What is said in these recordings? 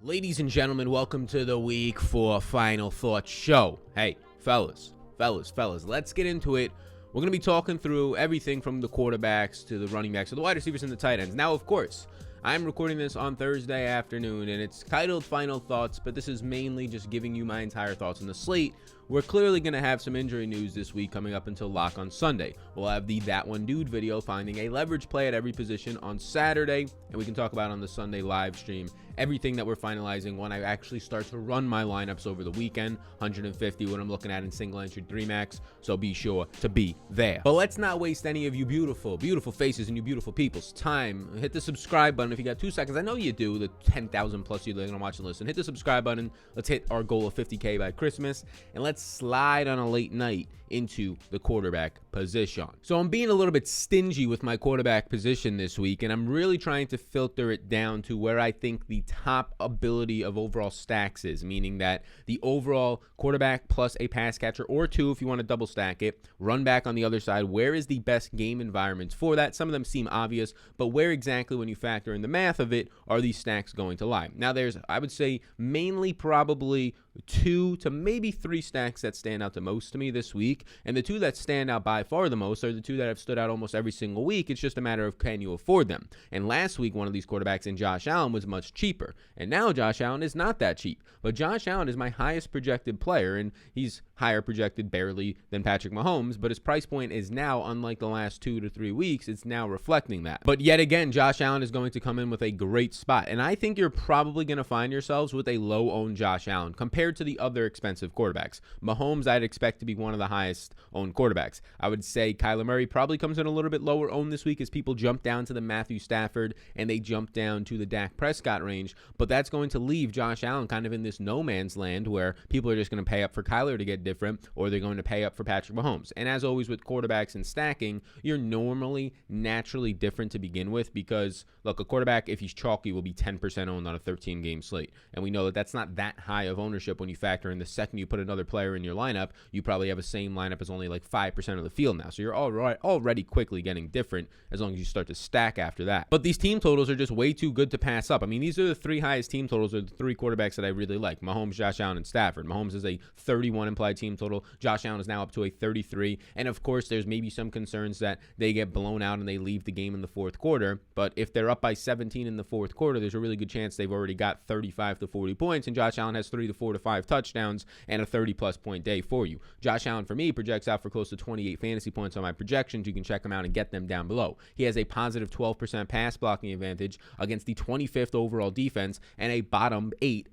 Ladies and gentlemen, welcome to the Week 4 Final Thoughts Show. Hey, fellas, let's get into it. We're going to be talking through everything from the quarterbacks to the running backs to the wide receivers and the tight ends. Now, of course, I'm recording this on Thursday afternoon, and it's titled Final Thoughts, but this is mainly just giving you my entire thoughts on the slate. We're clearly going to have some injury news this week coming up until lock on Sunday. We'll have the That One Dude video finding a leverage play at every position on Saturday, and we can talk about on the Sunday live stream everything that we're finalizing when I actually start to run my lineups over the weekend. 150 what I'm looking at in single entry 3-max, so be sure to be there. But let's not waste any of you beautiful faces and you beautiful people's time. Hit the subscribe button if you got 2 seconds. I know you do, the 10,000 plus you that are going to watch and listen. Hit the subscribe button. Let's hit our goal of 50K by Christmas, and let's slide on a late night into the quarterback position. So I'm being a little bit stingy with my quarterback position this week, and I'm really trying to filter it down to where I think the top ability of overall stacks is, meaning that the overall quarterback plus a pass catcher or two if you want to double stack it, run back on the other side, where is the best game environments for that? Some of them seem obvious, but where exactly, when you factor in the math of it, are these stacks going to lie? Now there's, I would say, mainly probably 2 to maybe 3 stacks that stand out the most to me this week, and the 2 that stand out by far the most are the 2 that have stood out almost every single week. It's just a matter of, can you afford them? And last week, one of these quarterbacks in Josh Allen was much cheaper, and now Josh Allen is not that cheap, but Josh Allen is my highest projected player, and he's higher projected barely than Patrick Mahomes, but his price point is now, unlike the last 2 to 3 weeks, it's now reflecting that. But yet again, Josh Allen is going to come in with a great spot, and I think you're probably going to find yourselves with a low-owned Josh Allen compared to the other expensive quarterbacks. Mahomes, I'd expect to be one of the highest owned quarterbacks. I would say Kyler Murray probably comes in a little bit lower owned this week as people jump down to the Matthew Stafford and they jump down to the Dak Prescott range, but that's going to leave Josh Allen kind of in this no man's land where people are just going to pay up for Kyler to get different, or they're going to pay up for Patrick Mahomes. And as always with quarterbacks and stacking, you're normally naturally different to begin with because, look, a quarterback, if he's chalky, will be 10% owned on a 13-game slate. And we know that that's not that high of ownership when you factor in the second you put another player in your lineup, you probably have a same lineup as only like 5% of the field now. So you're already quickly getting different as long as you start to stack after that. But these team totals are just way too good to pass up. I mean, these are the 3 highest team totals of the 3 quarterbacks that I really like: Mahomes, Josh Allen, and Stafford. Mahomes is a 31 implied team total. Josh Allen is now up to a 33. And of course, there's maybe some concerns that they get blown out and they leave the game in the fourth quarter. But if they're up by 17 in the fourth quarter, there's a really good chance they've already got 35 to 40 points, and Josh Allen has 3 to 4 to 5 touchdowns and a 30-plus point day for you. Josh Allen, for me, projects out for close to 28 fantasy points on my projections. You can check them out and get them down below. He has a positive 12% pass blocking advantage against the 25th overall defense and a bottom 8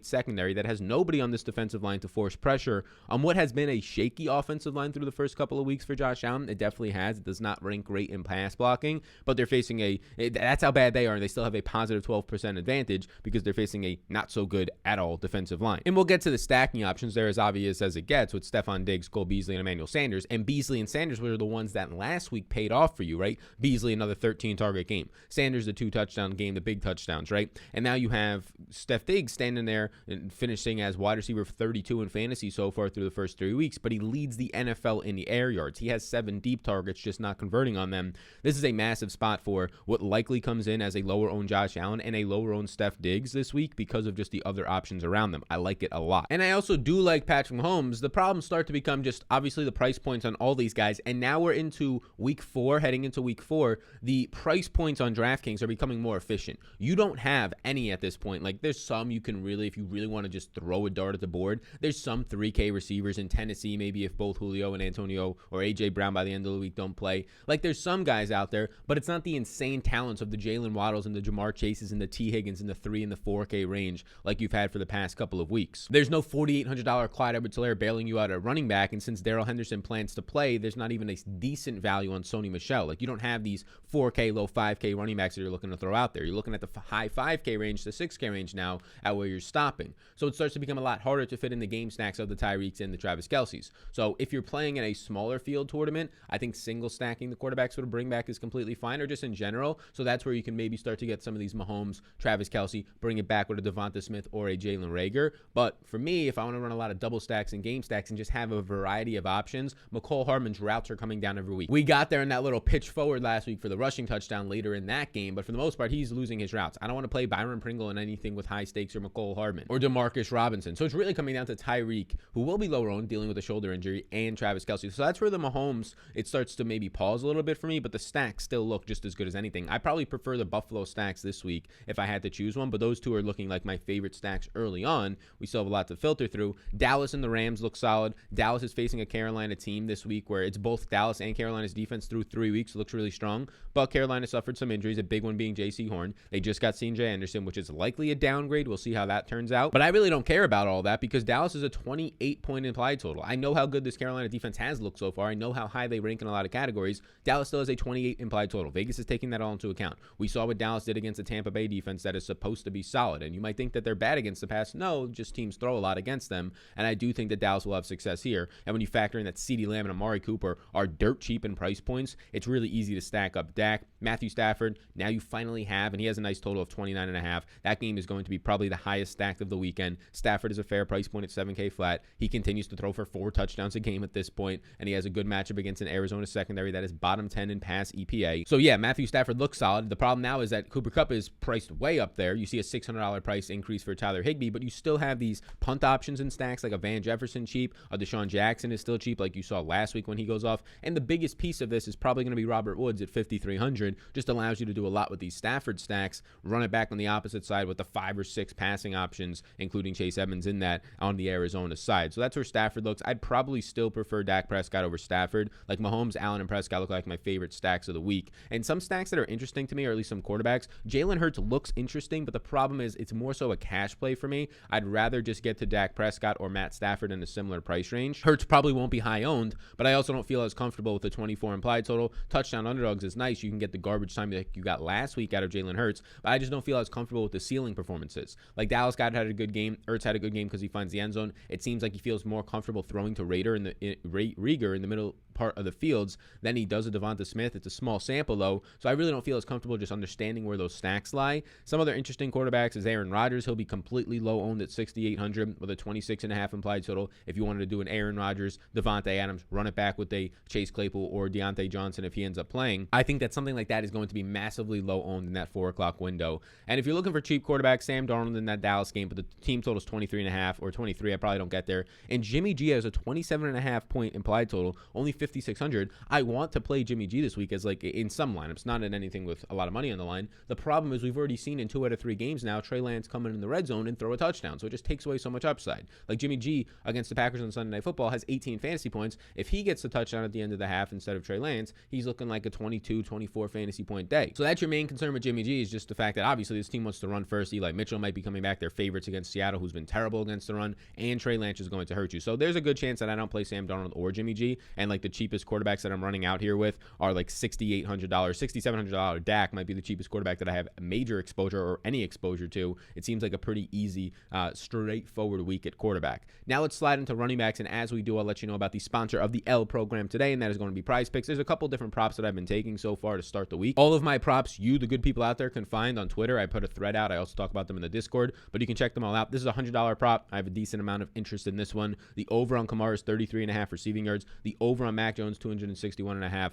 secondary that has nobody on this defensive line to force pressure on what has been a shaky offensive line through the first couple of weeks for Josh Allen. It definitely has. It does not rank great in pass blocking, but they're facing that's how bad they are, and they still have a positive 12% advantage because they're facing a not so good at all defensive line. And we'll get to the stacking options. They're as obvious as it gets with Stephon Diggs, Cole Beasley, and Emmanuel Sanders. And Beasley and Sanders were the ones that last week paid off for you, right? Beasley, another 13-target game. Sanders, the 2-touchdown game, the big touchdowns, right? And now you have Steph Diggs standing there and finishing as wide receiver 32 in fantasy so far through the first 3 weeks, but he leads the NFL in the air yards. He has 7 deep targets, just not converting on them. This is a massive spot for what likely comes in as a lower-owned Josh Allen and a lower-owned Steph Diggs this week because of just the other options around them. I like it a lot. And I also do like Patrick Mahomes. The problems start to become just obviously the price points on all these guys, and now we're into week 4, heading into week 4, the price points on DraftKings are becoming more efficient. You don't have any at this point. Like, there's some you can really, if you really want to just throw a dart at the board, there's some 3K receivers in Tennessee, maybe if both Julio and Antonio or A.J. Brown by the end of the week don't play. Like, there's some guys out there, but it's not the insane talents of the Jalen Waddles and the Jamar Chases and the T. Higgins in the 3 and the 4K range like you've had for the past couple of weeks. There's no $4,800 Clyde Edwards-Helaire bailing you out at running back, and since Darrell Henderson plans to play, there's not even a decent value on Sony Michel. Like, you don't have these 4K, low 5K running backs that you're looking to throw out there. You're looking at the high 5K range to 6K range now at where you're stopping. So it starts to become a lot harder to fit in the game snacks of the Tyreeks and the Travis Kelce's. So if you're playing in a smaller field tournament, I think single stacking the quarterbacks would bring back is completely fine, or just in general. So that's where you can maybe start to get some of these Mahomes, Travis Kelce, bring it back with a Devonta Smith or a Jalen Reagor. But for me, if I want to run a lot of double double stacks and game stacks and just have a variety of options, McCall Hardman's routes are coming down every week. We got there in that little pitch forward last week for the rushing touchdown later in that game, but for the most part, he's losing his routes. I don't want to play Byron Pringle in anything with high stakes or McCall Hardman or Demarcus Robinson. So it's really coming down to Tyreek, who will be lower owned, dealing with a shoulder injury, and Travis Kelce. So that's where the Mahomes, it starts to maybe pause a little bit for me, but the stacks still look just as good as anything. I probably prefer the Buffalo stacks this week if I had to choose one, but those two are looking like my favorite stacks early on. We still have a lot to filter through. Dallas and the Rams look solid. Dallas is facing a Carolina team this week where it's both Dallas and Carolina's defense through 3 weeks. Looks really strong, but Carolina suffered some injuries, a big one being J.C. Horn. They just got C.J. Anderson, which is likely a downgrade. We'll see how that turns out, but I really don't care about all that because Dallas is a 28-point implied total. I know how good this Carolina defense has looked so far. I know how high they rank in a lot of categories. Dallas still has a 28 implied total. Vegas is taking that all into account. We saw what Dallas did against the Tampa Bay defense that is supposed to be solid, and you might think that they're bad against the pass. No, just teams throw a lot against them, and I do think that Dallas will have success here. And when you factor in that CeeDee Lamb and Amari Cooper are dirt cheap in price points, it's really easy to stack up Dak. Matthew Stafford, now you finally have, and he has a nice total of 29.5. That game is going to be probably the highest stacked of the weekend. Stafford is a fair price point at 7K flat. He continues to throw for 4 touchdowns a game at this point, and he has a good matchup against an Arizona secondary that is bottom 10 in pass EPA. So yeah, Matthew Stafford looks solid. The problem now is that Cooper Kupp is priced way up there. You see a $600 price increase for Tyler Higbee, but you still have these punt options in stacks like a Van Jefferson cheap, a Deshaun Jackson is still cheap like you saw last week when he goes off, and the biggest piece of this is probably going to be Robert Woods at 5,300. Just allows you to do a lot with these Stafford stacks, run it back on the opposite side with the 5 or 6 passing options, including Chase Edmonds in that on the Arizona side. So that's where Stafford looks. I'd probably still prefer Dak Prescott over Stafford. Like Mahomes, Allen, and Prescott look like my favorite stacks of the week. And some stacks that are interesting to me, or at least some quarterbacks, Jalen Hurts looks interesting, but the problem is it's more so a cash play for me. I'd rather just get to Dak Prescott or Matt Stafford in a similar price range. Hurts probably won't be high owned, but I also don't feel as comfortable with the 24 implied total. Touchdown underdogs is nice. You can get the garbage time that you got last week out of Jalen Hurts, but I just don't feel as comfortable with the ceiling performances. Like Dallas Goedert had a good game. Hurts had a good game because he finds the end zone. It seems like he feels more comfortable throwing to Rieger in the middle part of the fields than he does a Devonta Smith. It's a small sample though, so I really don't feel as comfortable just understanding where those stacks lie. Some other interesting quarterbacks is Aaron Rodgers. He'll be completely low owned at 6,800 with a 26.5 implied total. If you wanted to do an Aaron Rodgers, Devontae Adams, run it back with a Chase Claypool or Deontay Johnson if he ends up playing, I think that something like that is going to be massively low owned in that 4 o'clock window. And if you're looking for cheap quarterbacks, Sam Darnold in that Dallas game, but the team total is 23.5 or 23. I probably don't get there. And Jimmy G has a 27.5 point implied total, only 5,600. I want to play Jimmy G this week as like in some lineups, not in anything with a lot of money on the line. The problem is we've already seen in 2 out of 3 games now, Trey Lance come in the red zone and throw a touchdown. So it just takes away so much upside. Like Jimmy G against the Packers on Sunday Night Football has 18 fantasy points. If he gets the touchdown at the end of the half instead of Trey Lance, he's looking like a 22, 24 fantasy point day. So that's your main concern with Jimmy G, is just the fact that obviously this team wants to run first. Eli Mitchell might be coming back. They're favorites against Seattle, who's been terrible against the run, and Trey Lance is going to hurt you. So there's a good chance that I don't play Sam Darnold or Jimmy G, and like the cheapest quarterbacks that I'm running out here with are like $6,800, $6,700. Dak might be the cheapest quarterback that I have major exposure or any exposure to. It seems like a pretty easy, straightforward week at quarterback. Now let's slide into running backs, and as we do, I'll let you know about the sponsor of the L program today, and that is going to be Prize Picks. There's a couple different props that I've been taking so far to start the week. All of my props, you, the good people out there, can find on Twitter. I put a thread out. I also talk about them in the Discord, but you can check them all out. This is a $100 prop. I have a decent amount of interest in this one. The over on Kamara is 33.5 receiving yards. The over on Mac Jones, 261.5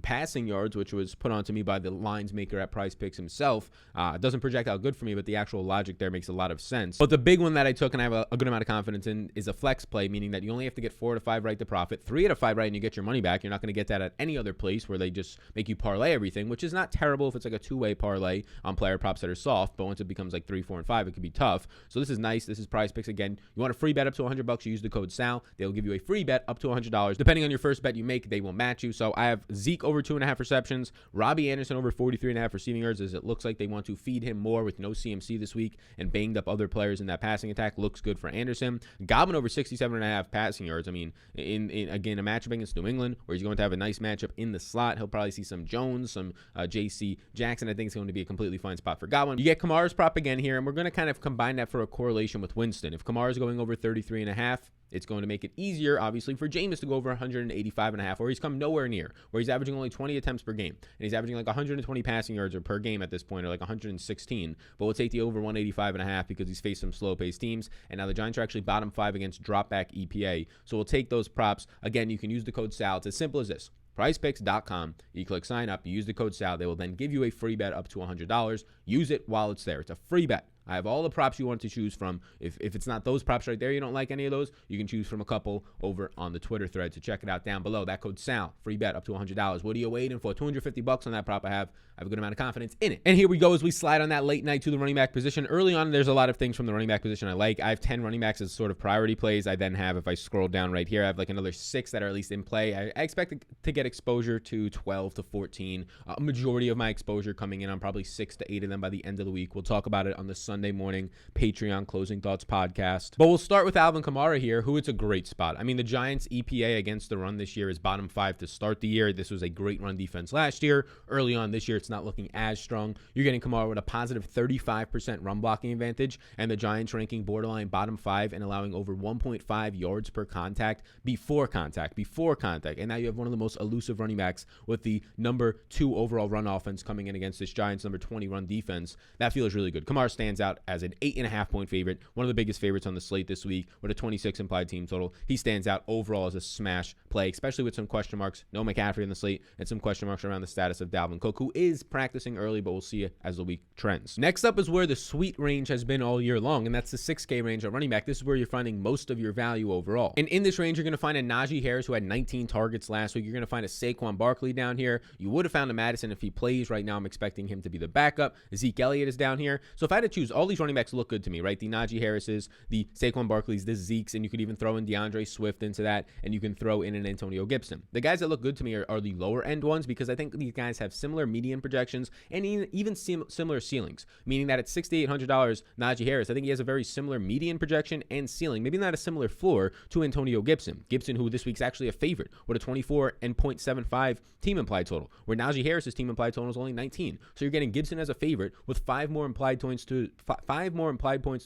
passing yards, which was put on to me by the lines maker at Prize Picks himself. It doesn't project out good for me, but the actual logic there makes a lot of sense. But the big one that I took and I have a good amount of confidence in is a flex play, meaning that you only have to get 4 out of 5 right to profit, 3 out of 5 right and you get your money back. You're not going to get that at any other place where they just make you parlay everything, which is not terrible if it's like a 2-way parlay on player props that are soft, but once it becomes like 3, 4, and 5, it could be tough. So this is nice. This is Prize Picks. Again, you want a free bet up to $100, you use the code SAL. They'll give you a free bet up to $100. Depending on your first bet you make, they will match you. So I have Zeke over 2.5 receptions, Robbie Anderson over 43.5 receiving yards, as it looks like they want to feed him more with no CMC this week and banged up other players in that passing attack. Looks good for Anderson. Godwin over 67.5 passing yards. I mean, in again, a matchup against New England where he's going to have a nice matchup in the slot. He'll probably see some Jones, some J.C. Jackson. I think it's going to be a completely fine spot for Godwin. You get Kamara's prop again here, and we're going to kind of combine that for a correlation with Winston. If Kamara's going over 33.5, It's going to make it easier, obviously, for Jameis to go over 185.5, where he's come nowhere near, where he's averaging only 20 attempts per game, and he's averaging like 120 passing yards or per game at this point, or like 116. But we'll take the over 185.5 because he's faced some slow-paced teams, and now the Giants are actually bottom 5 against drop-back EPA. So we'll take those props. Again, you can use the code SAL. It's as simple as this. PricePicks.com. You click sign up. You use the code SAL. They will then give you a free bet up to $100. Use it while it's there. It's a free bet. I have all the props you want to choose from. If it's not those props right there, you don't like any of those, you can choose from a couple over on the Twitter thread. So check it out down below. That code SAL, free bet up to $100. What are you waiting for? $250 on that prop. I have a good amount of confidence in it. And here we go as we slide on that late night to the running back position. Early on, there's a lot of things from the running back position I like. I have 10 running backs as sort of priority plays. I then have, if I scroll down right here, I have like another 6 that are at least in play. I expect to get exposure to 12 to 14. A majority of my exposure coming in on probably 6 to 8 of them by the end of the week. We'll talk about it on the Sunday morning Patreon Closing Thoughts podcast. But we'll start with Alvin Kamara here, who it's a great spot. I mean, the Giants' EPA against the run this year is bottom 5 to start the year. This was a great run defense last year. Early on this year, it's not looking as strong. You're getting Kamara with a positive 35% run blocking advantage, and the Giants ranking borderline bottom 5 and allowing over 1.5 yards per contact before contact. And now you have one of the most elusive running backs with the number 2 overall run offense coming in against this Giants number 20 run defense. That feels really good. Kamara stands out as an 8.5 point favorite, one of the biggest favorites on the slate this week with a 26 implied team total. He stands out overall as a smash play, especially with some question marks. No McCaffrey in the slate and some question marks around the status of Dalvin Cook, who is practicing early, but we'll see it as the week trends. Next up is where the sweet range has been all year long, and that's the 6K range at running back. This is where you're finding most of your value overall. And in this range, you're going to find a Najee Harris who had 19 targets last week. You're going to find a Saquon Barkley down here. You would have found a Madison if he plays. Right now, I'm expecting him to be the backup. Ezekiel Elliott is down here. So if I had to choose, all these running backs look good to me, right? The Najee Harris's, the Saquon Barkley's, the Zeke's, and you could even throw in DeAndre Swift into that, and you can throw in an Antonio Gibson. The guys that look good to me are the lower end ones because I think these guys have similar median projections and even similar ceilings, meaning that at $6,800, Najee Harris, I think he has a very similar median projection and ceiling, maybe not a similar floor to Antonio Gibson. Gibson, who this week's actually a favorite with a 24.75 team implied total, where Najee Harris's team implied total is only 19. So you're getting Gibson as a favorite with 5 more implied points to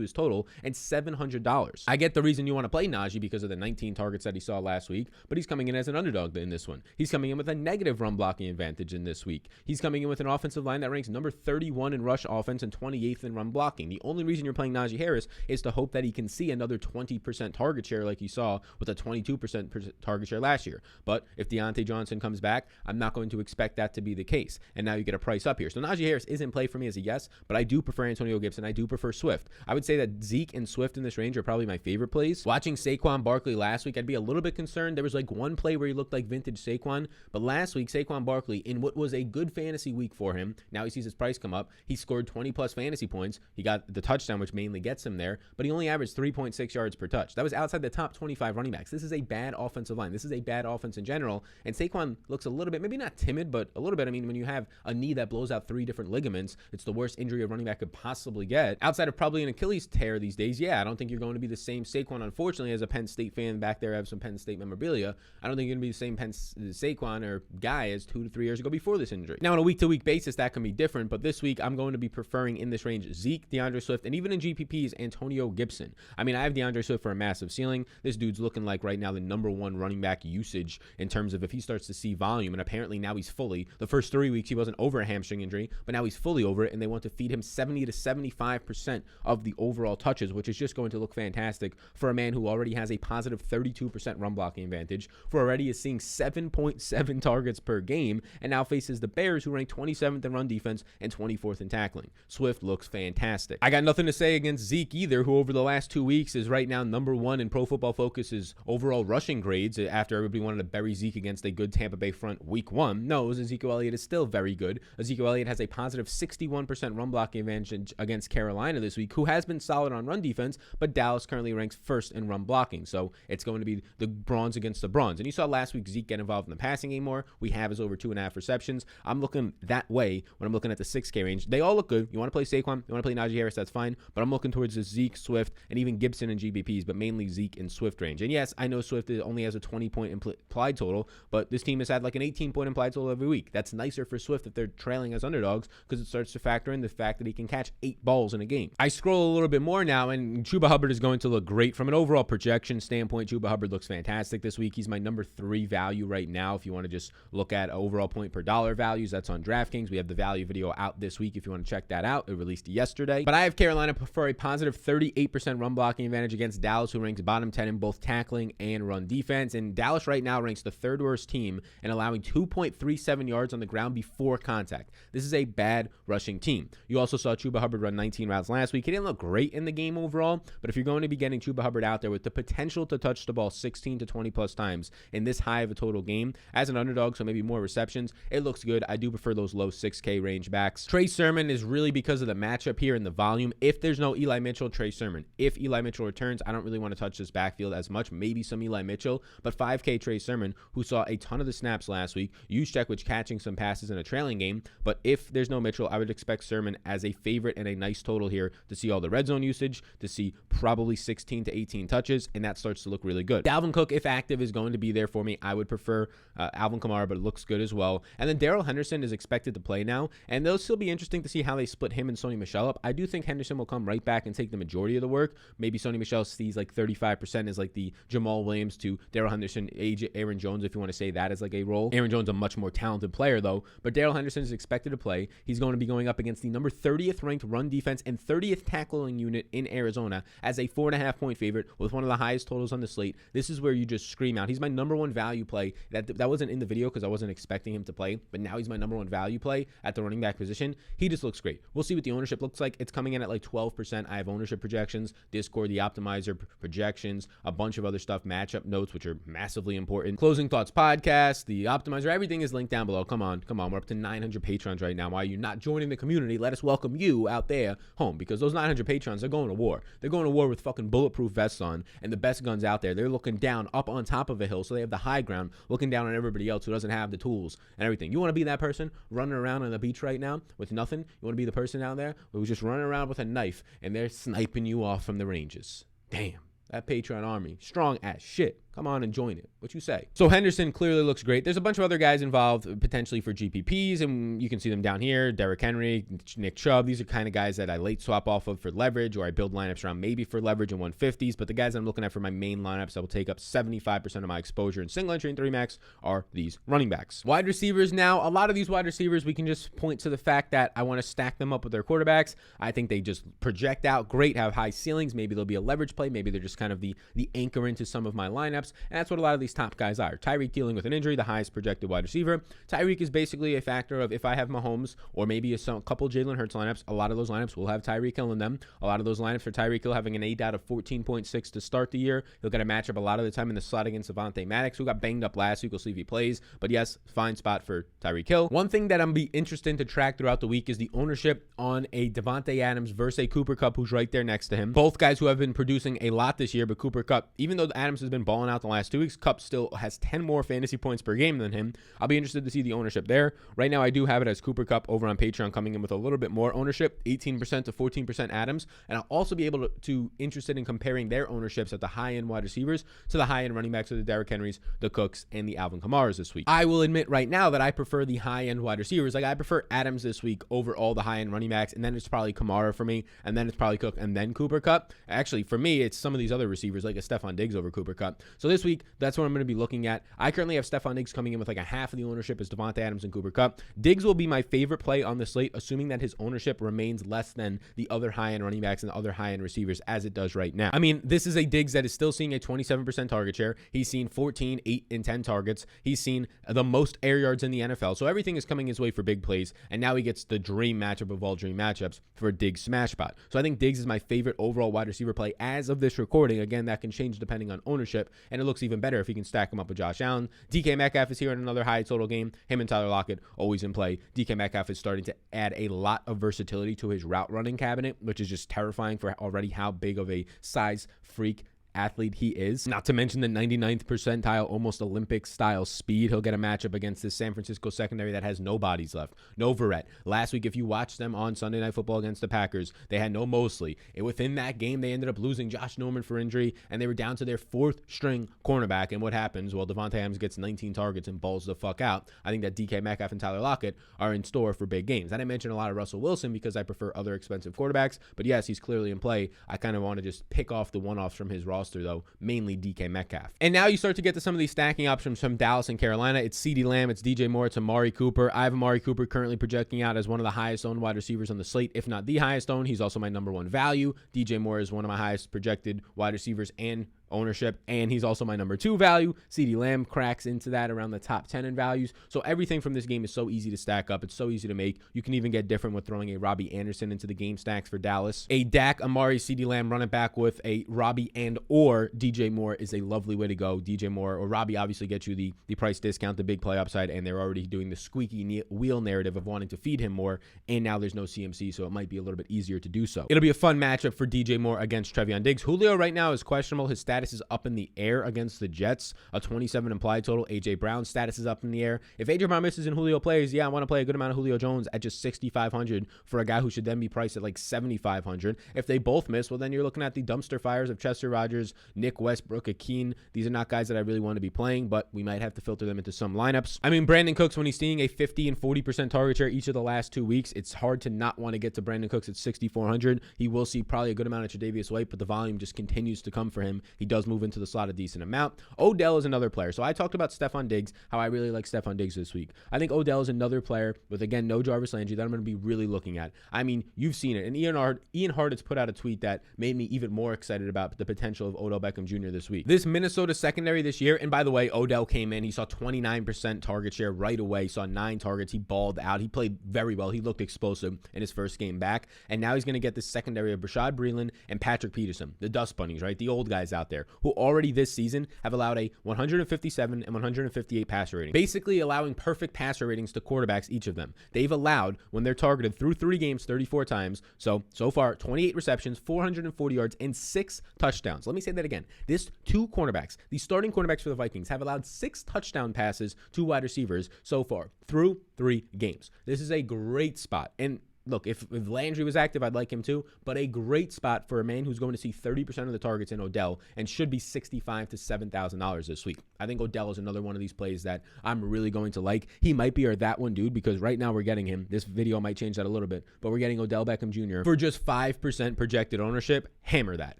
his total and $700. I get the reason you want to play Najee because of the 19 targets that he saw last week, but he's coming in as an underdog in this one. He's coming in with a negative run blocking advantage in this week. He's coming in with an offensive line that ranks number 31 in rush offense and 28th in run blocking. The only reason you're playing Najee Harris is to hope that he can see another 20% target share like you saw with a 22% target share last year. But if Deontay Johnson comes back, I'm not going to expect that to be the case. And now you get a price up here. So Najee Harris is in play for me as a yes, but I do prefer Antonio Gibson. I do prefer Swift. I would say that Zeke and Swift in this range are probably my favorite plays. Watching Saquon Barkley last week, I'd be a little bit concerned. There was like one play where he looked like vintage Saquon, but last week, Saquon Barkley, in what was a good fantasy week for him, now he sees his price come up. He scored 20 plus fantasy points. He got the touchdown, which mainly gets him there, but he only averaged 3.6 yards per touch. That was outside the top 25 running backs. This is a bad offensive line. This is a bad offense in general, and Saquon looks a little bit, maybe not timid, but a little bit. I mean, when you have a knee that blows out 3 different ligaments, it's the worst injury a running back could possibly get. Outside of probably an Achilles tear these days, yeah, I don't think you're going to be the same Saquon, unfortunately, as a Penn State fan back there. I have some Penn State memorabilia. I don't think you're going to be the same Saquon or guy as 2 to 3 years ago before this injury. Now, on a week-to-week basis, that can be different, but this week, I'm going to be preferring in this range Zeke, DeAndre Swift, and even in GPPs, Antonio Gibson. I mean, I have DeAndre Swift for a massive ceiling. This dude's looking like right now the number 1 running back usage in terms of if he starts to see volume, and apparently now he's fully. The first 3 weeks, he wasn't over a hamstring injury, but now he's fully over it, and they want to feed him 70 to 75% of the overall touches, which is just going to look fantastic for a man who already has a positive 32% run blocking advantage, for already is seeing 7.7 targets per game, and now faces the Bears, who rank 27th in run defense and 24th in tackling. Swift looks fantastic. I got nothing to say against Zeke either, who over the last 2 weeks is right now number 1 in Pro Football Focus's overall rushing grades after everybody wanted to bury Zeke against a good Tampa Bay front week 1. No, Ezekiel Elliott is still very good. Ezekiel Elliott has a positive 61% run blocking advantage against Carolina this week, who has been solid on run defense, but Dallas currently ranks 1st in run blocking. So it's going to be the bronze against the bronze. And you saw last week Zeke get involved in the passing game more. We have his over 2.5 receptions. I'm looking that way when I'm looking at the 6K range. They all look good. You want to play Saquon, you want to play Najee Harris, that's fine. But I'm looking towards the Zeke, Swift, and even Gibson and GBPs, but mainly Zeke and Swift range. And yes, I know Swift only has a 20-point implied total, but this team has had like an 18-point implied total every week. That's nicer for Swift if they're trailing as underdogs because it starts to factor in the fact that he can catch 8 balls balls in a game. I scroll a little bit more now, and Chuba Hubbard is going to look great from an overall projection standpoint. Chuba Hubbard looks fantastic this week. He's my number 3 value right now. If you want to just look at overall point per dollar values, that's on DraftKings. We have the value video out this week if you want to check that out. It released yesterday. But I have Carolina for a positive 38% run blocking advantage against Dallas, who ranks bottom 10 in both tackling and run defense. And Dallas right now ranks the 3rd worst team in allowing 2.37 yards on the ground before contact. This is a bad rushing team. You also saw Chuba Hubbard run 19 routes last week. He didn't look great in the game overall, but if you're going to be getting Chuba Hubbard out there with the potential to touch the ball 16 to 20 plus times in this high of a total game as an underdog, so maybe more receptions, it looks good. I do prefer those low 6K range backs. Trey Sermon is really because of the matchup here and the volume. If there's no Eli Mitchell, Trey Sermon. If Eli Mitchell returns, I don't really want to touch this backfield as much. Maybe some Eli Mitchell, but 5K Trey Sermon, who saw a ton of the snaps last week. Juszczyk was catching some passes in a trailing game, but if there's no Mitchell, I would expect Sermon as a favorite and a nice total here to see all the red zone usage, to see probably 16 to 18 touches, and that starts to look really good. Dalvin Cook, if active, is going to be there for me. I would prefer Alvin Kamara, but it looks good as well. And then Darrell Henderson is expected to play now, and they'll still be interesting to see how they split him and Sony Michel up. I do think Henderson will come right back and take the majority of the work. Maybe Sony Michel sees like 35% as like the Jamal Williams to Darrell Henderson, Aaron Jones, if you want to say that as like a role. Aaron Jones, a much more talented player though, but Darrell Henderson is expected to play. He's going to be going up against the number 30th ranked run defense and 30th tackling unit in Arizona as a 4.5 point favorite with one of the highest totals on the slate. This is where you just scream out. He's my number 1 value play. That wasn't in the video because I wasn't expecting him to play, but now he's my number 1 value play at the running back position. He just looks great. We'll see what the ownership looks like. It's coming in at like 12%. I have ownership projections, Discord, the optimizer projections, a bunch of other stuff, matchup notes, which are massively important. Closing Thoughts podcast, the optimizer, everything is linked down below. Come on. We're up to 900 patrons right now. Why are you not joining the community? Let us welcome you out there home, because those 900 patrons are going to war. They're going to war with fucking bulletproof vests on and the best guns out there. They're looking down up on top of a hill, so they have the high ground, looking down on everybody else who doesn't have the tools and everything. You want to be that person running around on the beach right now with nothing? You want to be the person out there who's just running around with a knife and they're sniping you off from the ranges? Damn, that Patreon army, strong as shit. Come on and join it. What you say? So Henderson clearly looks great. There's a bunch of other guys involved potentially for GPPs, and you can see them down here. Derrick Henry, Nick Chubb. These are kind of guys that I late swap off of for leverage, or I build lineups around maybe for leverage in 150s. But the guys I'm looking at for my main lineups that will take up 75% of my exposure in single entry and 3 max are these running backs. Wide receivers now. A lot of these wide receivers, we can just point to the fact that I want to stack them up with their quarterbacks. I think they just project out great, have high ceilings. Maybe they'll be a leverage play. Maybe they're just kind of the anchor into some of my lineups. And that's what a lot of these top guys are. Tyreek dealing with an injury, the highest projected wide receiver. Tyreek is basically a factor of if I have Mahomes or maybe a couple Jalen Hurts lineups, a lot of those lineups will have Tyreek Hill in them. A lot of those lineups for Tyreek Hill having an 8 out of 14.6 to start the year. He'll get a matchup a lot of the time in the slot against Avonte Maddox, who got banged up last week. We'll see if he plays. But yes, fine spot for Tyreek Hill. One thing that I'm be interested in to track throughout the week is the ownership on a Devontae Adams versus a Cooper Kupp, who's right there next to him. Both guys who have been producing a lot this year, but Cooper Kupp, even though Adams has been balling out the last 2 weeks, Kupp still has 10 more fantasy points per game than him. I'll be interested to see the ownership there. Right now, I do have it as Cooper Kupp over on Patreon coming in with a little bit more ownership, 18% to 14% Adams. And I'll also be able to interested in comparing their ownerships at the high-end wide receivers to the high-end running backs of the Derrick Henrys, the Cooks, and the Alvin Kamaras this week. I will admit right now that I prefer the high-end wide receivers. Like, I prefer Adams this week over all the high-end running backs, and then it's probably Kamara for me, and then it's probably Cook, and then Cooper Kupp. Actually, for me, it's some of these other receivers, like a Stephon Diggs over Cooper Kupp. So this week, that's what I'm going to be looking at. I currently have Stephon Diggs coming in with like a half of the ownership as Devontae Adams and Cooper Kupp. Diggs will be my favorite play on the slate, assuming that his ownership remains less than the other high-end running backs and the other high-end receivers as it does right now. I mean, this is a Diggs that is still seeing a 27% target share. He's seen 14, 8, and 10 targets. He's seen the most air yards in the NFL. So everything is coming his way for big plays, and now he gets the dream matchup of all dream matchups for a Diggs smash spot. So I think Diggs is my favorite overall wide receiver play as of this recording. Again, that can change depending on ownership, and it looks even better if he can stack him up with Josh Allen. DK Metcalf is here in another high total game. Him and Tyler Lockett always in play. DK Metcalf is starting to add a lot of versatility to his route running cabinet, which is just terrifying for already how big of a size freak athlete he is. Not to mention the 99th percentile, almost Olympic style speed. He'll get a matchup against this San Francisco secondary that has no bodies left. No Verrett. Last week, if you watched them on Sunday Night Football against the Packers, they had no Mosley. And within that game, they ended up losing Josh Norman for injury, and they were down to their 4th string cornerback. And what happens? Well, Devontae Adams gets 19 targets and balls the fuck out. I think that DK Metcalf and Tyler Lockett are in store for big games. I didn't mention a lot of Russell Wilson because I prefer other expensive quarterbacks, but yes, he's clearly in play. I kind of want to just pick off the one-offs from his roster, though, mainly DK Metcalf. And now you start to get to some of these stacking options from Dallas and Carolina. It's CeeDee Lamb, it's DJ Moore, it's Amari Cooper. I have Amari Cooper currently projecting out as one of the highest owned wide receivers on the slate, if not the highest owned. He's also my number 1 value. DJ Moore is one of my highest projected wide receivers and ownership, and he's also my number 2 value. CeeDee Lamb cracks into that around the top 10 in values. So everything from this game is so easy to stack up. It's so easy to make. You can even get different with throwing a Robbie Anderson into the game stacks for Dallas. A Dak, Amari, CeeDee Lamb running back with a Robbie and or DJ Moore is a lovely way to go. DJ Moore or Robbie obviously gets you the price discount, the big play upside, and they're already doing the squeaky wheel narrative of wanting to feed him more, and now there's no CMC, so it might be a little bit easier to do so. It'll be a fun matchup for DJ Moore against Trevion Diggs. Julio right now is questionable. His status is up in the air against the Jets, a 27 implied total. AJ Brown's status is up in the air. If AJ Brown misses and Julio plays, yeah, I want to play a good amount of Julio Jones at just 6,500 for a guy who should then be priced at like 7,500. If they both miss, well, then you're looking at the dumpster fires of Chester Rodgers, Nick Westbrook, Akeen. These are not guys that I really want to be playing, but we might have to filter them into some lineups. I mean, Brandon Cooks, when he's seeing a 50 and 40% target share each of the last 2 weeks, it's hard to not want to get to Brandon Cooks at 6,400. He will see probably a good amount of Tre'Davious White, but the volume just continues to come for him. He does move into the slot a decent amount. Odell is another player. So I talked about Stephon Diggs, how I really like Stephon Diggs this week. I think Odell is another player with, again, no Jarvis Landry that I'm going to be really looking at. I mean, you've seen it. And Ian Hartitz put out a tweet that made me even more excited about the potential of Odell Beckham Jr. this week. This Minnesota secondary this year, and by the way, Odell came in. He saw 29% target share right away. He saw 9 targets. He balled out. He played very well. He looked explosive in his first game back. And now he's going to get this secondary of Rashad Breeland and Patrick Peterson, the Dust Bunnies, right? The old guys out there who already this season have allowed a 157 and 158 passer rating, basically allowing perfect passer ratings to quarterbacks, each of them. They've allowed, when they're targeted through 3 games, 34 times. So far, 28 receptions, 440 yards, and 6 touchdowns. Let me say that again. This 2 cornerbacks, the starting cornerbacks for the Vikings, have allowed 6 touchdown passes to wide receivers so far through 3 games. This is a great spot. And look, if Landry was active, I'd like him too, but a great spot for a man who's going to see 30% of the targets in Odell and should be $6,500 to $7,000 this week. I think Odell is another one of these plays that I'm really going to like. He might be our that one dude, because right now we're getting him. This video might change that a little bit, but we're getting Odell Beckham Jr. for just 5% projected ownership. Hammer that.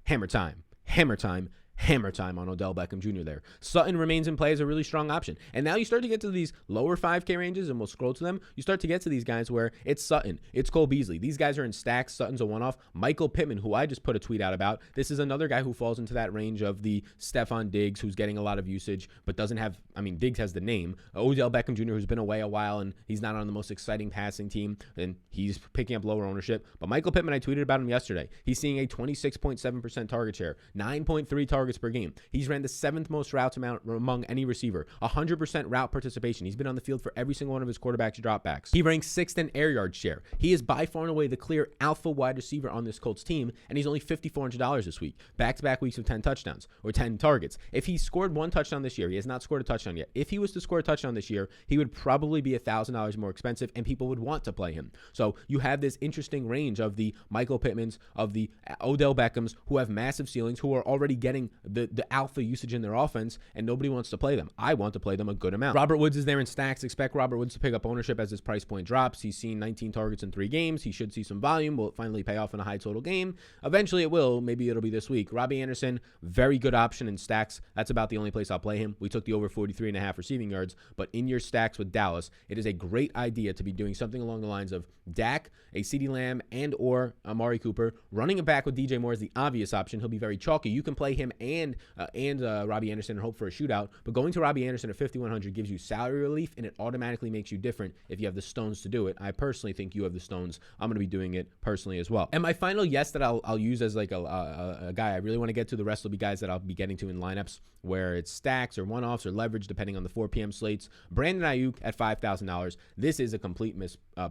Hammer time. Hammer time. Hammer time on Odell Beckham Jr. there. Sutton remains in play as a really strong option. And now you start to get to these lower 5K ranges, and we'll scroll to them. You start to get to these guys where it's Sutton, it's Cole Beasley. These guys are in stacks. Sutton's a one-off. Michael Pittman, who I just put a tweet out about. This is another guy who falls into that range of the Stephon Diggs, who's getting a lot of usage, but doesn't have, I mean, Diggs has the name. Odell Beckham Jr., who's been away a while, and he's not on the most exciting passing team, and he's picking up lower ownership. But Michael Pittman, I tweeted about him yesterday. He's seeing a 26.7% target share, 9.3 targets per game. He's ran the 7th most routes amount among any receiver, 100% route participation. He's been on the field for every single one of his quarterbacks' dropbacks. He ranks 6th in air yard share. He is by far and away the clear alpha wide receiver on this Colts team, and he's only $5,400 this week. Back-to-back weeks of 10 touchdowns or 10 targets. If he scored 1 touchdown this year, he has not scored a touchdown yet. If he was to score a touchdown this year, he would probably be $1,000 more expensive, and people would want to play him. So you have this interesting range of the Michael Pittmans, of the Odell Beckhams, who have massive ceilings, who are already getting the alpha usage in their offense, and nobody wants to play them. I want to play them a good amount. Robert Woods is there in stacks. Expect Robert Woods to pick up ownership as his price point drops. He's seen 19 targets in 3 games. He should see some volume. Will it finally pay off in a high total game? Eventually it will. Maybe it'll be this week. Robbie Anderson, very good option in stacks. That's about the only place I'll play him. We took the over 43.5 receiving yards, but in your stacks with Dallas, it is a great idea to be doing something along the lines of Dak, a CeeDee Lamb, and or Amari Cooper. Running it back with DJ Moore is the obvious option. He'll be very chalky. You can play him and Robbie Anderson and hope for a shootout, but going to Robbie Anderson at 5,100 gives you salary relief, and it automatically makes you different if you have the stones to do it. I personally think you have the stones. I'm going to be doing it personally as well. And my final yes that I'll use as like a guy I really want to get to, the rest will be guys that I'll be getting to in lineups where it's stacks or one-offs or leverage depending on the 4 p.m. slates. Brandon Nyuk at $5,000. This is a complete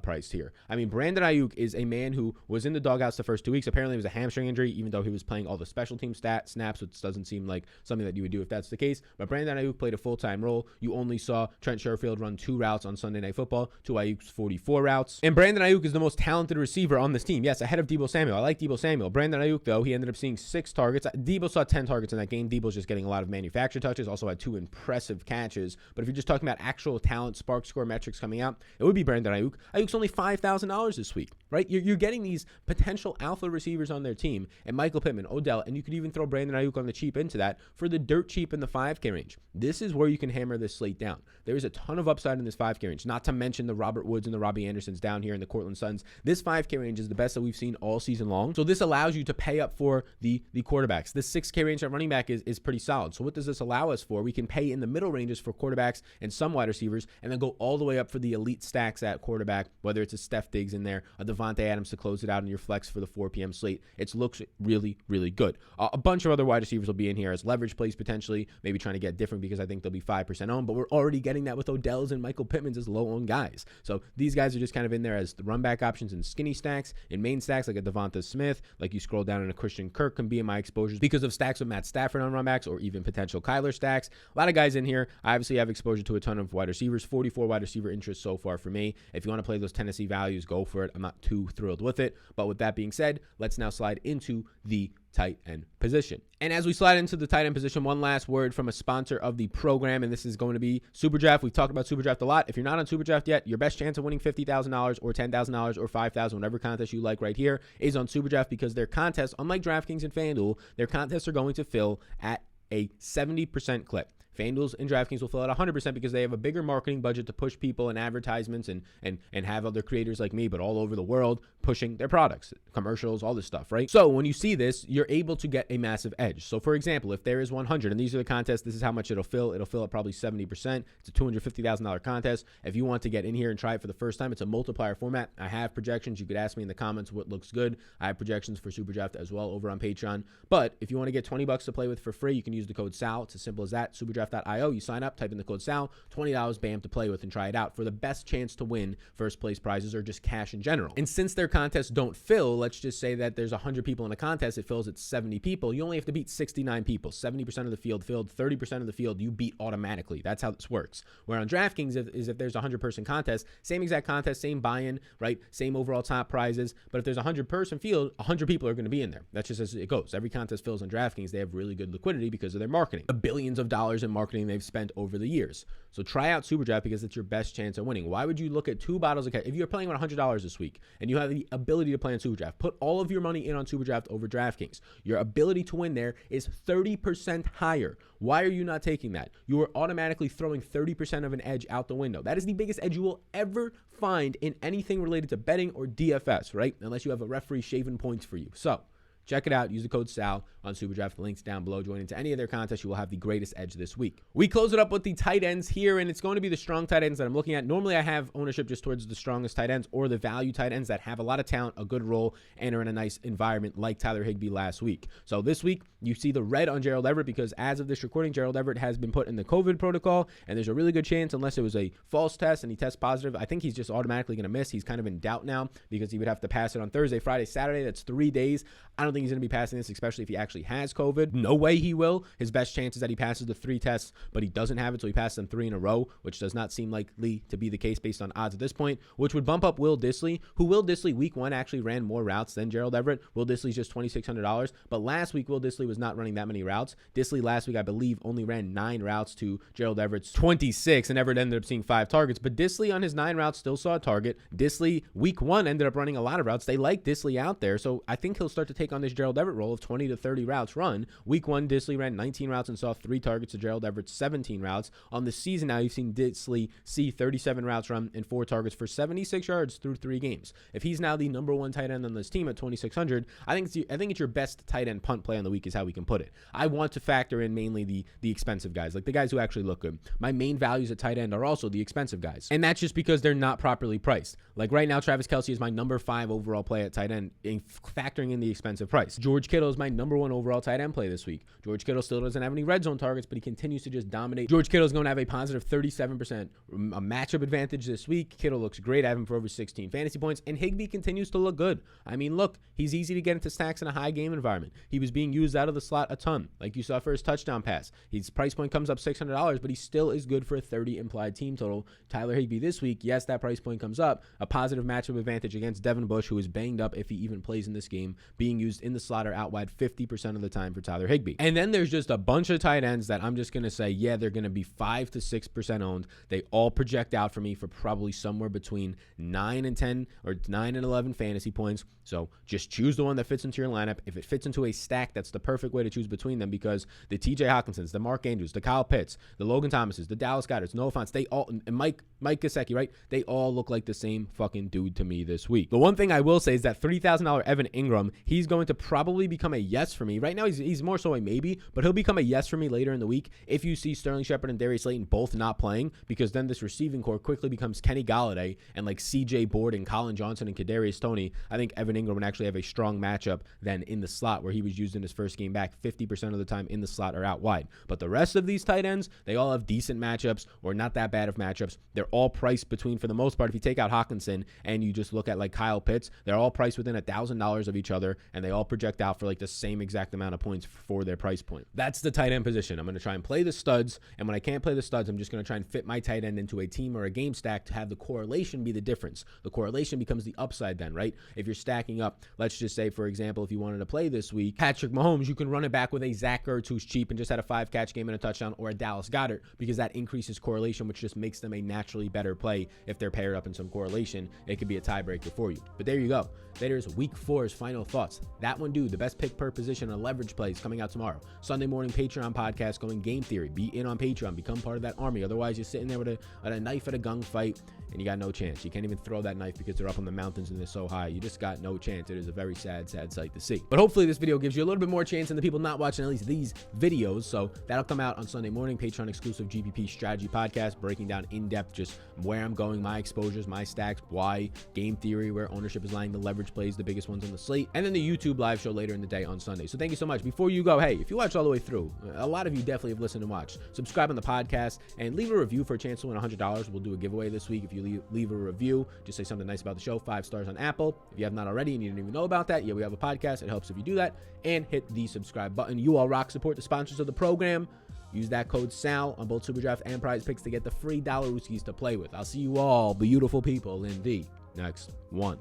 priced here. I mean, Brandon Ayuk is a man who was in the doghouse the first 2 weeks. Apparently, it was a hamstring injury, even though he was playing all the special team snaps, which doesn't seem like something that you would do if that's the case. But Brandon Ayuk played a full-time role. You only saw Trent Sherfield run 2 routes on Sunday Night Football to Ayuk's 44 routes. And Brandon Ayuk is the most talented receiver on this team. Yes, ahead of Deebo Samuel. I like Deebo Samuel. Brandon Ayuk, though, he ended up seeing 6 targets. Deebo saw 10 targets in that game. Deebo's just getting a lot of manufactured touches. Also had 2 impressive catches. But if you're just talking about actual talent, spark score metrics coming out, it would be Brandon Ayuk. Ayuk's only $5,000 this week, right? You're getting these potential alpha receivers on their team, and Michael Pittman, Odell, and you could even throw Brandon Ayuk on the cheap into that for the dirt cheap in the 5K range. This is where you can hammer this slate down. There is a ton of upside in this 5K range, not to mention the Robert Woods and the Robbie Andersons down here in the Cortland Suns. This 5K range is the best that we've seen all season long. So this allows you to pay up for the quarterbacks. This 6K range at running back is pretty solid. So what does this allow us for? We can pay in the middle ranges for quarterbacks and some wide receivers, and then go all the way up for the elite stacks at quarterback, whether it's a Steph Diggs in there, a Devontae Adams to close it out in your flex for the 4 p.m. slate. It looks really, really good. A bunch of other wide receivers will be in here as leverage plays potentially, maybe trying to get different because I think they'll be 5% owned, but we're already getting that with Odell's and Michael Pittman's as low-owned guys. So these guys are just kind of in there as the run back options in skinny stacks, in main stacks like a Devonta Smith, like you scroll down and a Christian Kirk can be in my exposures because of stacks with Matt Stafford on run backs or even potential Kyler stacks. A lot of guys in here. I obviously have exposure to a ton of wide receivers, 44 wide receiver interest so far for me. If you want to play those Tennessee values, go for it. I'm not too thrilled with it. But with that being said, let's now slide into the tight end position. And as we slide into the tight end position, one last word from a sponsor of the program, and this is going to be SuperDraft. We've talked about SuperDraft a lot. If you're not on SuperDraft yet, your best chance of winning $50,000 or $10,000 or $5,000, whatever contest you like right here, is on SuperDraft because their contests, unlike DraftKings and FanDuel, their contests are going to fill at a 70% clip. FanDuel's and DraftKings will fill at 100% because they have a bigger marketing budget to push people and advertisements and have other creators like me, but all over the world, pushing their products, commercials, all this stuff, right? So when you see this, you're able to get a massive edge. So for example, if there is 100, and these are the contests, this is how much it'll fill. It'll fill at probably 70%. It's a $250,000 contest. If you want to get in here and try it for the first time, it's a multiplier format. I have projections. You could ask me in the comments what looks good. I have projections for SuperDraft as well over on Patreon. But if you want to get $20 to play with for free, you can use the code SAL. It's as simple as that. SuperDraft.io. You sign up, type in the code SAL, $20, bam, to play with and try it out for the best chance to win first place prizes or just cash in general. And since their contests don't fill, let's just say that there's 100 people in a contest, it fills at 70 people. You only have to beat 69 people. 70% of the field filled, 30% of the field you beat automatically. That's how this works. Where on DraftKings is if there's a 100-person contest, same exact contest, same buy-in, right? Same overall top prizes. But if there's a 100-person field, 100 people are going to be in there. That's just as it goes. Every contest fills on DraftKings. They have really good liquidity because of their marketing. The billions of dollars in marketing they've spent over the years. So try out SuperDraft because it's your best chance of winning. Why would you look at 2 bottles of cash? If you're playing with $100 this week and you have the ability to play on SuperDraft, put all of your money in on SuperDraft over DraftKings. Your ability to win there is 30% higher. Why are you not taking that? You are automatically throwing 30% of an edge out the window. That is the biggest edge you will ever find in anything related to betting or DFS, right? Unless you have a referee shaving points for you. So check it out. Use the code SAL on SuperDraft. The link's down below. Join into any of their contests. You will have the greatest edge this week. We close it up with the tight ends here, and it's going to be the strong tight ends that I'm looking at. Normally, I have ownership just towards the strongest tight ends or the value tight ends that have a lot of talent, a good role, and are in a nice environment like Tyler Higbee last week. So this week, you see the red on Gerald Everett because as of this recording, Gerald Everett has been put in the COVID protocol, and there's a really good chance, unless it was a false test and he tests positive, I think he's just automatically going to miss. He's kind of in doubt now because he would have to pass it on Thursday, Friday, Saturday. That's 3 days. I don't think he's going to be passing this, especially if he actually has COVID. No way he will. His best chance is that he passes the 3 tests, but he doesn't have it, so he passes them 3 in a row, which does not seem likely to be the case based on odds at this point, which would bump up Will Dissly, who Will Dissly week 1 actually ran more routes than Gerald Everett. Will Dissly's just $2,600, but last week Will Dissly was not running that many routes. Dissly last week, I believe, only ran 9 routes to Gerald Everett's 26, and Everett ended up seeing 5 targets, but Dissly on his 9 routes still saw a target. Dissly week 1 ended up running a lot of routes. They like Dissly out there, so I think he'll start to take on this Gerald Everett role of 20 to 30 routes run. Week 1, Dissly ran 19 routes and saw 3 targets to Gerald Everett's 17 routes. On the season now, you've seen Dissly see 37 routes run and 4 targets for 76 yards through 3 games. If he's now the number 1 tight end on this team at 2,600, I think it's your best tight end punt play on the week is how we can put it. I want to factor in mainly the expensive guys, like the guys who actually look good. My main values at tight end are also the expensive guys, and that's just because they're not properly priced. Like right now, Travis Kelce is my number 5 overall play at tight end, factoring in the expensive price. George Kittle is my number 1 overall tight end play this week. George Kittle still doesn't have any red zone targets, but he continues to just dominate. George Kittle is going to have a positive 37% a matchup advantage this week. Kittle looks great. I have him for over 16 fantasy points, and Higbee continues to look good. I mean, look, he's easy to get into stacks in a high game environment. He was being used out of the slot a ton, like you saw for his touchdown pass. His price point comes up $600, but he still is good for a 30 implied team total. Tyler Higbee this week, yes, that price point comes up. A positive matchup advantage against Devin Bush, who is banged up if he even plays in this game, being used in the slot or out wide 50% of the time for Tyler Higbee. And then there's just a bunch of tight ends that I'm just going to say, yeah, they're going to be 5 to 6% owned. They all project out for me for probably somewhere between 9 and 10 or 9 and 11 fantasy points. So just choose the one that fits into your lineup. If it fits into a stack, that's the perfect way to choose between them, because the TJ Hawkinsons, the Mark Andrews, the Kyle Pitts, the Logan Thomases, the Dallas Goederts, Noah Fonts, they all, and Mike Gesicki, right? They all look like the same fucking dude to me this week. The one thing I will say is that $3,000 Evan Ingram, he's going to probably become a yes for me. Right now, he's more so a maybe, but he'll become a yes for me later in the week if you see Sterling Shepard and Darius Slayton both not playing, because then this receiving core quickly becomes Kenny Galladay and like CJ Board and Colin Johnson and Kadarius Toney. I think Evan Ingram would actually have a strong matchup than in the slot, where he was used in his first game back 50% of the time in the slot or out wide. But the rest of these tight ends, they all have decent matchups or not that bad of matchups. They're all priced between, for the most part, if you take out Hawkinson and you just look at like Kyle Pitts, they're all priced within $1,000 of each other, and they all project out for like the same exact amount of points for their price point. That's the tight end position. I'm going to try and play the studs, and when I can't play the studs, I'm just going to try and fit my tight end into a team or a game stack to have the correlation be the difference. The correlation becomes the upside then, right? If you're stacking up, let's just say, for example, if you wanted to play this week, Patrick Mahomes, you can run it back with a Zach Ertz who's cheap and just had a 5-catch game and a touchdown, or a Dallas Goedert, because that increases correlation, which just makes them a naturally better play. If they're paired up in some correlation, it could be a tiebreaker for you. But there you go. There's week 4's final thoughts. That one, dude, the best pick per position on leverage plays coming out tomorrow. Sunday morning Patreon podcast going game theory. Be in on Patreon. Become part of that army. Otherwise, you're sitting there with a knife at a gunfight, and you got no chance. You can't even throw that knife because they're up on the mountains and they're so high. You just got no chance. It is a very sad sight to see. But hopefully this video gives you a little bit more chance than the people not watching at least these videos. So that'll come out on Sunday morning. Patreon exclusive GPP strategy podcast, breaking down in depth just where I'm going, my exposures, my stacks, why, game theory, where ownership is lying, the leverage plays, the biggest ones on the slate, and then the YouTube live show later in the day on Sunday. So thank you so much. Before you go, hey, if you watched all the way through, a lot of you definitely have listened and watched. Subscribe on the podcast and leave a review for a chance to win $100. We'll do a giveaway this week. If you leave a review, just say something nice about the show, 5 stars on Apple. If you have not already and you didn't even know about that, yeah, we have a podcast. It helps if you do that, and hit the subscribe button. You all rock. Support the sponsors of the program. Use that code SAL on both SuperDraft and Prize Picks to get the free $Rooskies to play with. I'll see you all beautiful people in the next one.